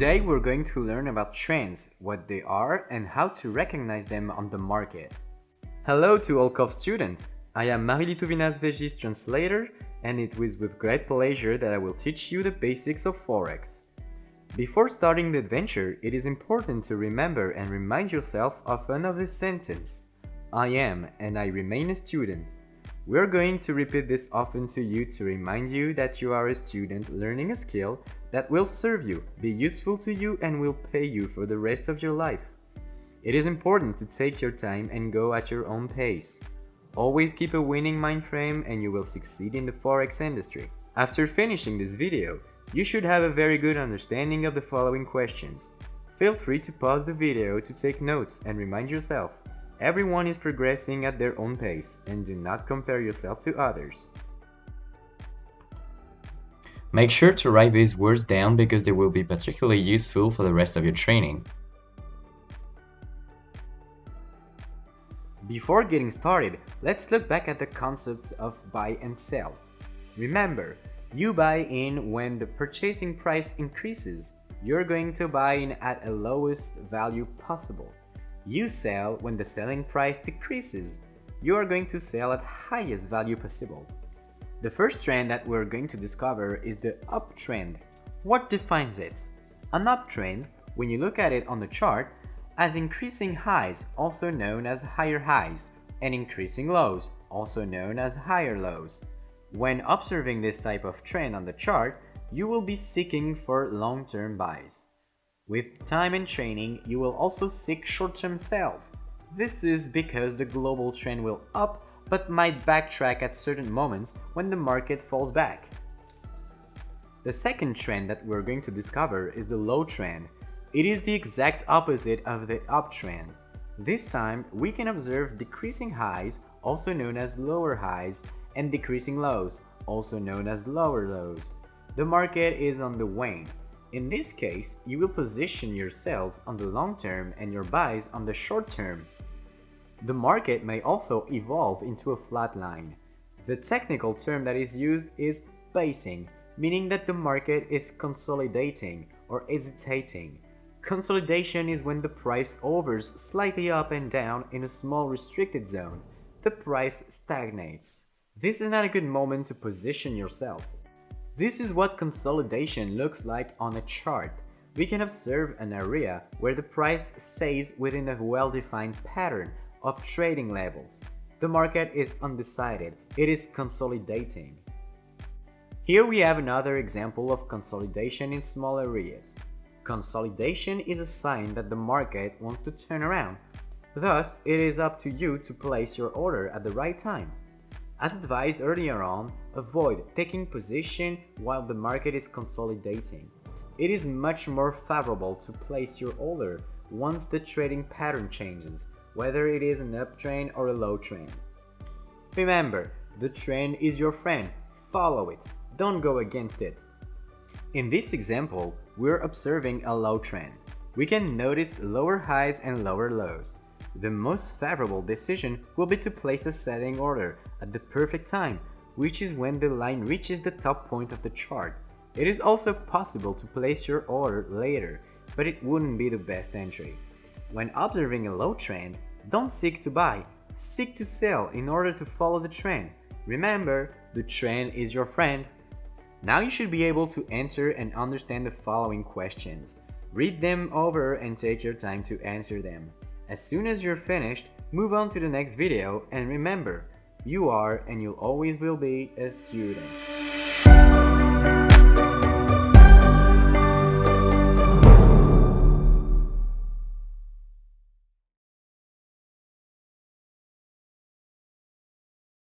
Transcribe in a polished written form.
Today we're going to learn about trends, what they are, and how to recognize them on the market. Hello to all COF students! I am Marie Litovinas Vegis translator, and it is with great pleasure that I will teach you the basics of Forex. Before starting the adventure, it is important to remember and remind yourself of another sentence. I am and I remain a student. We are going to repeat this often to you to remind you that you are a student learning a skill that will serve you, be useful to you, and will pay you for the rest of your life. It is important to take your time and go at your own pace. Always keep a winning mind frame and you will succeed in the Forex industry. After finishing this video, you should have a very good understanding of the following questions. Feel free to pause the video to take notes and remind yourself, everyone is progressing at their own pace, and do not compare yourself to others. Make sure to write these words down because they will be particularly useful for the rest of your training. Before getting started, let's look back at the concepts of buy and sell. Remember, you buy in when the purchasing price increases. You're going to buy in at a lowest value possible. You sell when the selling price decreases. You are going to sell at highest value possible. The first trend that we're going to discover is the uptrend. What defines it? An uptrend, when you look at it on the chart, has increasing highs, also known as higher highs, and increasing lows, also known as higher lows. When observing this type of trend on the chart, you will be seeking for long-term buys. With time and training, you will also seek short-term sells. This is because the global trend will up but might backtrack at certain moments when the market falls back. The second trend that we're going to discover is the low trend. It is the exact opposite of the uptrend. This time, we can observe decreasing highs, also known as lower highs, and decreasing lows, also known as lower lows. The market is on the wane. In this case, you will position your sells on the long term and your buys on the short term. The market may also evolve into a flat line. The technical term that is used is basing, meaning that the market is consolidating or hesitating. Consolidation is when the price hovers slightly up and down in a small restricted zone. The price stagnates. This is not a good moment to position yourself. This is what consolidation looks like on a chart. We can observe an area where the price stays within a well-defined pattern of trading levels. The market is undecided. It is consolidating. Here we have another example of consolidation in small areas. Consolidation is a sign that the market wants to turn around. Thus, it is up to you to place your order at the right time. As advised earlier on, avoid taking position while the market is consolidating. It is much more favorable to place your order once the trading pattern changes, whether it is an uptrend or a low trend. Remember, the trend is your friend. Follow it. Don't go against it. In this example, we're observing a low trend. We can notice lower highs and lower lows. The most favorable decision will be to place a selling order at the perfect time, which is when the line reaches the top point of the chart. It is also possible to place your order later, but it wouldn't be the best entry. When observing a low trend, don't seek to buy, seek to sell in order to follow the trend. Remember, the trend is your friend. Now you should be able to answer and understand the following questions. Read them over and take your time to answer them. As soon as you're finished, move on to the next video, and remember, you are and you always will be a student.